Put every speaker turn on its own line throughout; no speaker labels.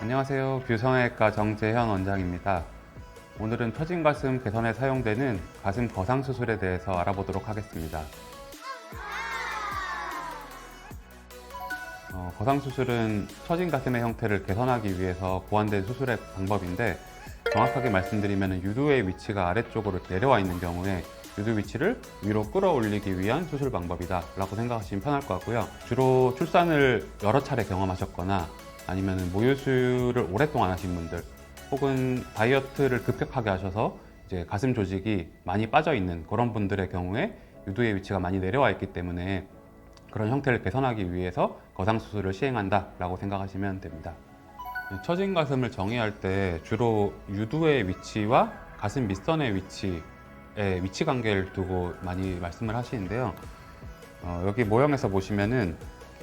안녕하세요. 뷰성형외과 정재현 원장입니다. 오늘은 처진 가슴 개선에 사용되는 가슴 거상 수술에 대해서 알아보도록 하겠습니다. 거상 수술은 처진 가슴의 형태를 개선하기 위해서 고안된 수술의 방법인데, 정확하게 말씀드리면 유두의 위치가 아래쪽으로 내려와 있는 경우에 유두 위치를 위로 끌어올리기 위한 수술 방법이다 라고 생각하시면 편할 것 같고요. 주로 출산을 여러 차례 경험하셨거나 아니면 모유수유를 오랫동안 하신 분들, 혹은 다이어트를 급격하게 하셔서 이제 가슴 조직이 많이 빠져 있는 그런 분들의 경우에 유두의 위치가 많이 내려와 있기 때문에 그런 형태를 개선하기 위해서 거상 수술을 시행한다 라고 생각하시면 됩니다. 처진 가슴을 정의할 때 주로 유두의 위치와 가슴 밑선의 위치의 위치 관계를 두고 많이 말씀을 하시는데요. 여기 모형에서 보시면은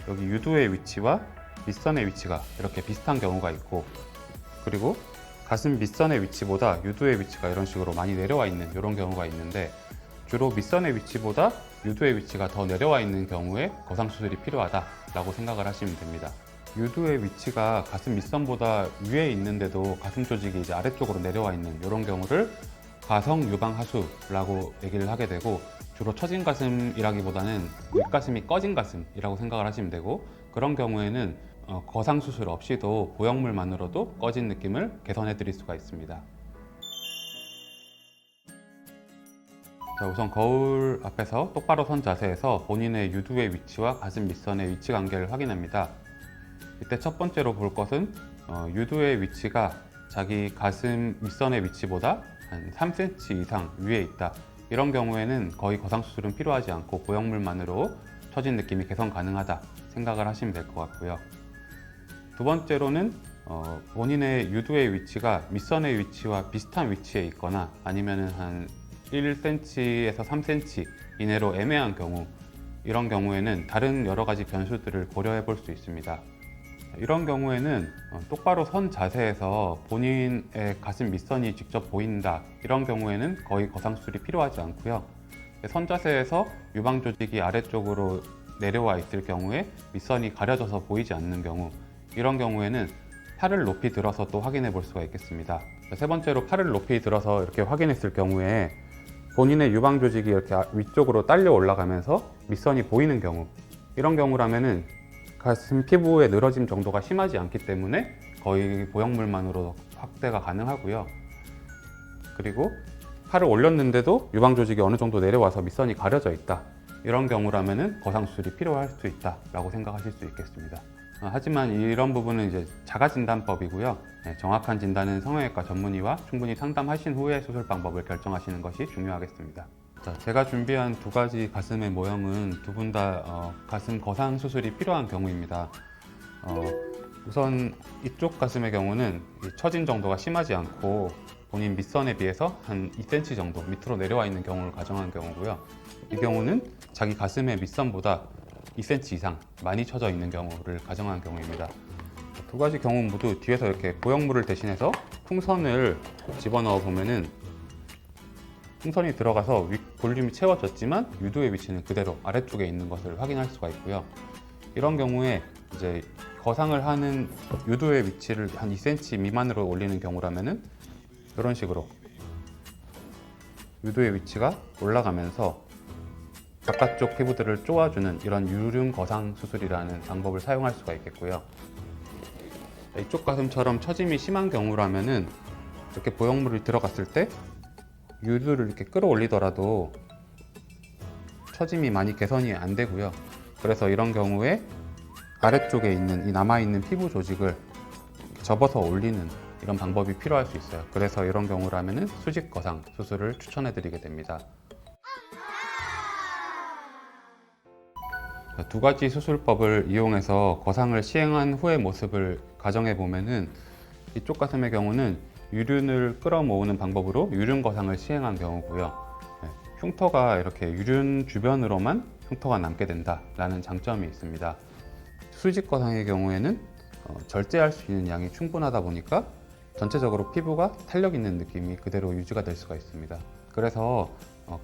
여기 유두의 위치와 밑선의 위치가 이렇게 비슷한 경우가 있고, 그리고 가슴 밑선의 위치보다 유두의 위치가 이런 식으로 많이 내려와 있는 이런 경우가 있는데, 주로 밑선의 위치보다 유두의 위치가 더 내려와 있는 경우에 거상 수술이 필요하다라고 생각을 하시면 됩니다. 유두의 위치가 가슴 밑선보다 위에 있는데도 가슴 조직이 이제 아래쪽으로 내려와 있는 이런 경우를 가성 유방 하수라고 얘기를 하게 되고, 주로 처진 가슴이라기보다는 윗가슴이 꺼진 가슴이라고 생각을 하시면 되고, 그런 경우에는 거상 수술 없이도 보형물만으로도 꺼진 느낌을 개선해 드릴 수가 있습니다. 자, 우선 거울 앞에서 똑바로 선 자세에서 본인의 유두의 위치와 가슴 밑선의 위치 관계를 확인합니다. 이때 첫 번째로 볼 것은 유두의 위치가 자기 가슴 밑선의 위치보다 한 3cm 이상 위에 있다. 이런 경우에는 거의 거상 수술은 필요하지 않고 보형물만으로 처진 느낌이 개선 가능하다 생각을 하시면 될 것 같고요. 두 번째로는 본인의 유두의 위치가 밑선의 위치와 비슷한 위치에 있거나 아니면 한 1cm에서 3cm 이내로 애매한 경우, 이런 경우에는 다른 여러 가지 변수들을 고려해 볼 수 있습니다. 이런 경우에는 똑바로 선 자세에서 본인의 가슴 밑선이 직접 보인다, 이런 경우에는 거의 거상 수술이 필요하지 않고요. 선 자세에서 유방 조직이 아래쪽으로 내려와 있을 경우에 밑선이 가려져서 보이지 않는 경우, 이런 경우에는 팔을 높이 들어서 또 확인해 볼 수가 있겠습니다. 세 번째로 팔을 높이 들어서 이렇게 확인했을 경우에 본인의 유방 조직이 이렇게 위쪽으로 딸려 올라가면서 밑선이 보이는 경우, 이런 경우라면은 가슴 피부의 늘어짐 정도가 심하지 않기 때문에 거의 보형물만으로 확대가 가능하고요. 그리고 팔을 올렸는데도 유방 조직이 어느 정도 내려와서 밑선이 가려져 있다, 이런 경우라면은 거상 수술이 필요할 수 있다라고 생각하실 수 있겠습니다. 하지만 이런 부분은 이제 자가진단법이고요. 정확한 진단은 성형외과 전문의와 충분히 상담하신 후에 수술 방법을 결정하시는 것이 중요하겠습니다. 자, 제가 준비한 두 가지 가슴의 모형은 두 분 다 가슴 거상 수술이 필요한 경우입니다. 우선 이쪽 가슴의 경우는 처진 정도가 심하지 않고 본인 밑선에 비해서 한 2cm 정도 밑으로 내려와 있는 경우를 가정한 경우고요. 이 경우는 자기 가슴의 밑선보다 2cm 이상 많이 처져 있는 경우를 가정한 경우입니다. 두 가지 경우 모두 뒤에서 이렇게 보형물을 대신해서 풍선을 집어넣어 보면은 풍선이 들어가서 윗 볼륨이 채워졌지만 유두의 위치는 그대로 아래쪽에 있는 것을 확인할 수가 있고요. 이런 경우에 이제 거상을 하는 유두의 위치를 한 2cm 미만으로 올리는 경우라면은 이런 식으로 유두의 위치가 올라가면서 바깥쪽 피부들을 쪼아주는 이런 유륜 거상 수술이라는 방법을 사용할 수가 있겠고요. 이쪽 가슴처럼 처짐이 심한 경우라면은 이렇게 보형물이 들어갔을 때 유두를 이렇게 끌어올리더라도 처짐이 많이 개선이 안 되고요. 그래서 이런 경우에 아래쪽에 있는 이 남아있는 피부 조직을 접어서 올리는 이런 방법이 필요할 수 있어요. 그래서 이런 경우라면은 수직 거상 수술을 추천해 드리게 됩니다. 두 가지 수술법을 이용해서 거상을 시행한 후의 모습을 가정해 보면은 이쪽 가슴의 경우는 유륜을 끌어모으는 방법으로 유륜 거상을 시행한 경우고요. 흉터가 이렇게 유륜 주변으로만 흉터가 남게 된다라는 장점이 있습니다. 수직 거상의 경우에는 절제할 수 있는 양이 충분하다 보니까 전체적으로 피부가 탄력 있는 느낌이 그대로 유지가 될 수가 있습니다. 그래서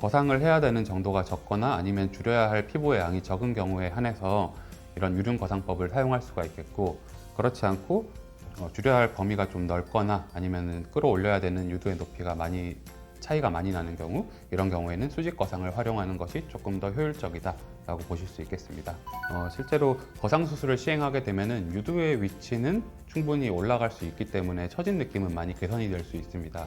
거상을 해야 되는 정도가 적거나 아니면 줄여야 할 피부의 양이 적은 경우에 한해서 이런 유륜 거상법을 사용할 수가 있겠고, 그렇지 않고 줄여야 할 범위가 좀 넓거나 아니면 끌어올려야 되는 유두의 높이가 차이가 많이 나는 경우, 이런 경우에는 수직 거상을 활용하는 것이 조금 더 효율적이다 라고 보실 수 있겠습니다. 실제로 거상 수술을 시행하게 되면 유두의 위치는 충분히 올라갈 수 있기 때문에 처진 느낌은 많이 개선이 될 수 있습니다.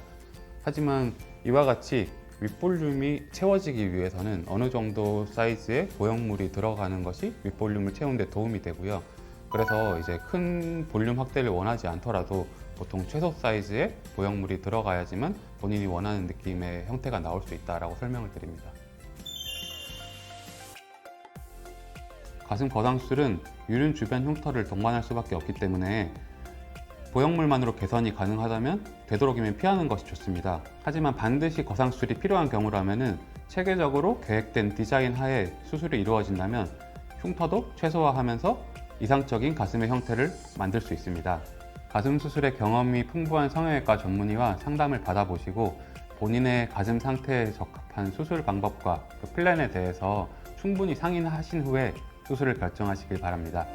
하지만 이와 같이 윗볼륨이 채워지기 위해서는 어느 정도 사이즈의 보형물이 들어가는 것이 윗볼륨을 채우는 데 도움이 되고요. 그래서 이제 큰 볼륨 확대를 원하지 않더라도 보통 최소 사이즈의 보형물이 들어가야지만 본인이 원하는 느낌의 형태가 나올 수 있다라고 설명을 드립니다. 가슴 거상 수술은 유륜 주변 흉터를 동반할 수밖에 없기 때문에 보형물만으로 개선이 가능하다면 되도록이면 피하는 것이 좋습니다. 하지만 반드시 거상 수술이 필요한 경우라면 체계적으로 계획된 디자인 하에 수술이 이루어진다면 흉터도 최소화하면서 이상적인 가슴의 형태를 만들 수 있습니다. 가슴 수술에 경험이 풍부한 성형외과 전문의와 상담을 받아보시고 본인의 가슴 상태에 적합한 수술 방법과 그 플랜에 대해서 충분히 상의하신 후에 수술을 결정하시길 바랍니다.